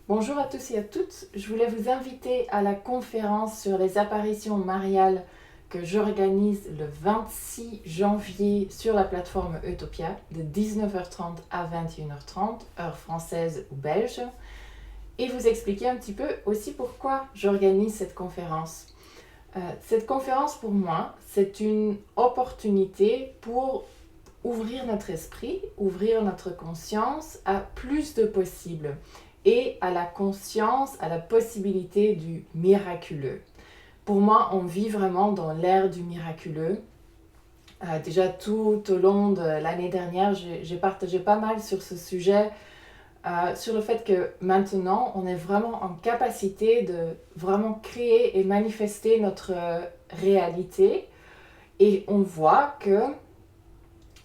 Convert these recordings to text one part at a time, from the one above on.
Bonjour à tous et à toutes, je voulais vous inviter à la conférence sur les apparitions mariales que j'organise le 26 janvier sur la plateforme Utopia de 19h30 à 21h30, heure française ou belge, et vous expliquer un petit peu aussi pourquoi j'organise cette conférence. Cette conférence pour moi, c'est une opportunité pour ouvrir notre esprit, ouvrir notre conscience à plus de possibles et à la conscience, à la possibilité du miraculeux. Pour moi, on vit vraiment dans l'ère du miraculeux. Déjà tout au long de l'année dernière, j'ai partagé pas mal sur ce sujet, sur le fait que maintenant, on est vraiment en capacité de vraiment créer et manifester notre réalité. Et on voit que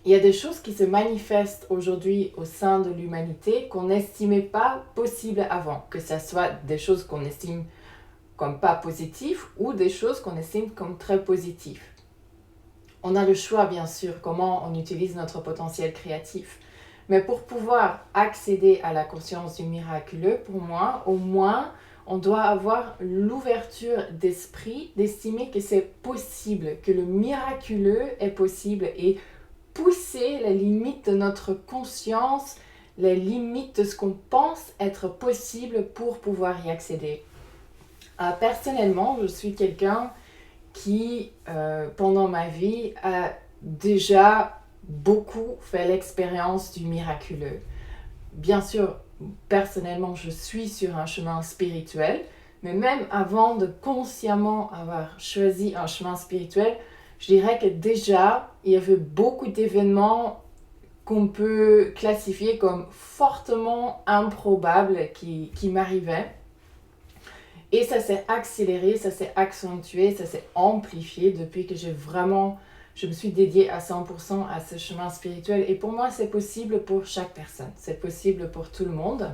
il y a des choses qui se manifestent aujourd'hui au sein de l'humanité qu'on n'estimait pas possibles avant, que ce soit des choses qu'on estime comme pas positives ou des choses qu'on estime comme très positives. On a le choix, bien sûr, comment on utilise notre potentiel créatif. Mais pour pouvoir accéder à la conscience du miraculeux, pour moi, au moins, on doit avoir l'ouverture d'esprit, d'estimer que c'est possible, que le miraculeux est possible et pousser les limites de notre conscience, les limites de ce qu'on pense être possible pour pouvoir y accéder. Personnellement, je suis quelqu'un qui, pendant ma vie, a déjà beaucoup fait l'expérience du miraculeux. Bien sûr, personnellement, je suis sur un chemin spirituel, mais même avant de consciemment avoir choisi un chemin spirituel, je dirais que déjà, il y avait beaucoup d'événements qu'on peut classifier comme fortement improbables qui m'arrivaient. Et ça s'est accéléré, ça s'est accentué, ça s'est amplifié depuis que je me suis dédiée à 100% à ce chemin spirituel. Et pour moi, c'est possible pour chaque personne, c'est possible pour tout le monde.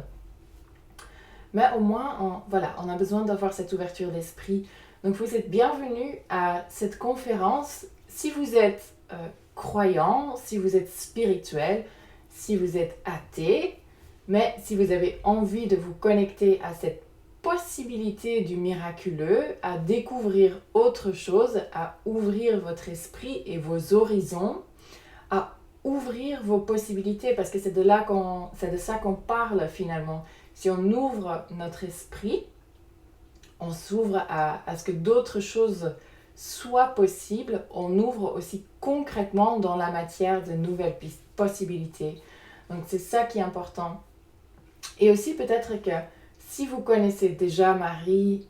Mais au moins, on a besoin d'avoir cette ouverture d'esprit. Donc vous êtes bienvenus à cette conférence. Si vous êtes croyant, si vous êtes spirituel, si vous êtes athée, mais si vous avez envie de vous connecter à cette possibilité du miraculeux, à découvrir autre chose, à ouvrir votre esprit et vos horizons, à ouvrir vos possibilités, parce que c'est de ça qu'on parle finalement. Si on ouvre notre esprit, on s'ouvre à ce que d'autres choses soient possibles, on ouvre aussi concrètement dans la matière de nouvelles possibilités. Donc c'est ça qui est important. Et aussi peut-être que si vous connaissez déjà Marie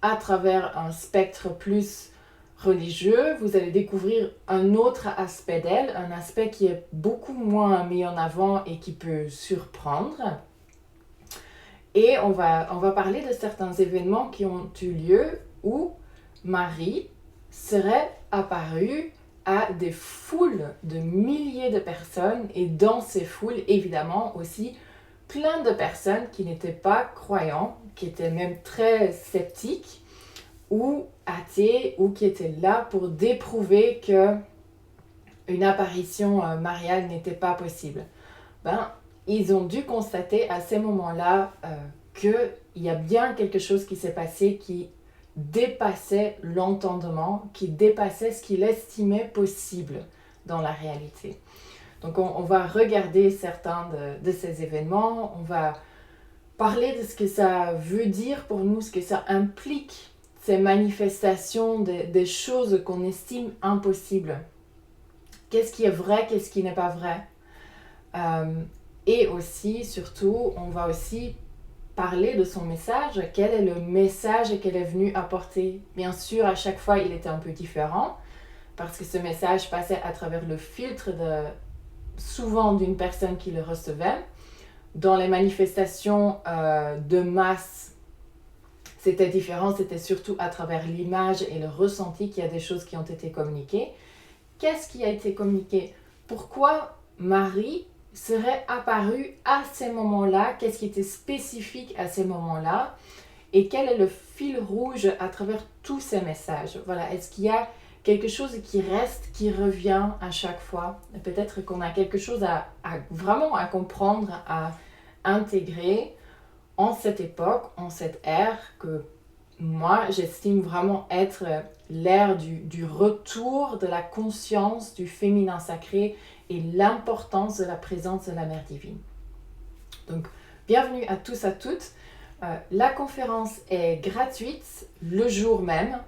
à travers un spectre plus religieux, vous allez découvrir un autre aspect d'elle, un aspect qui est beaucoup moins mis en avant et qui peut surprendre. Et on va parler de certains événements qui ont eu lieu où Marie serait apparue à des foules de milliers de personnes et dans ces foules, évidemment, aussi plein de personnes qui n'étaient pas croyants, qui étaient même très sceptiques ou athées ou qui étaient là pour déprouver que une apparition mariale n'était pas possible. Ils ont dû constater à ces moments-là qu'il y a bien quelque chose qui s'est passé qui dépassait l'entendement, qui dépassait ce qu'il estimait possible dans la réalité. Donc on va regarder certains de ces événements, on va parler de ce que ça veut dire pour nous, ce que ça implique, ces manifestations des choses qu'on estime impossibles. Qu'est-ce qui est vrai, qu'est-ce qui n'est pas vrai? Et aussi, surtout, on va aussi parler de son message. Quel est le message qu'elle est venue apporter? Bien sûr, à chaque fois, il était un peu différent parce que ce message passait à travers le filtre souvent d'une personne qui le recevait. Dans les manifestations de masse, c'était différent. C'était surtout à travers l'image et le ressenti qu'il y a des choses qui ont été communiquées. Qu'est-ce qui a été communiqué? Pourquoi Marie serait apparu à ces moments-là, qu'est-ce qui était spécifique à ces moments-là et quel est le fil rouge à travers tous ces messages. Voilà, est-ce qu'il y a quelque chose qui reste, qui revient à chaque fois? Peut-être qu'on a quelque chose à vraiment à comprendre, à intégrer en cette époque, en cette ère que moi j'estime vraiment être l'ère du retour de la conscience du féminin sacré et l'importance de la présence de la Mère divine. Donc, bienvenue à tous, à toutes. La conférence est gratuite le jour même.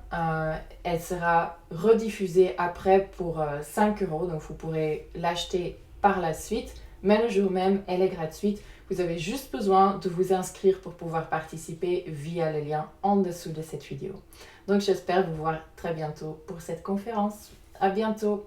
Elle sera rediffusée après pour 5 €, donc vous pourrez l'acheter par la suite. Mais le jour même, elle est gratuite. Vous avez juste besoin de vous inscrire pour pouvoir participer via le lien en dessous de cette vidéo. Donc j'espère vous voir très bientôt pour cette conférence. À bientôt!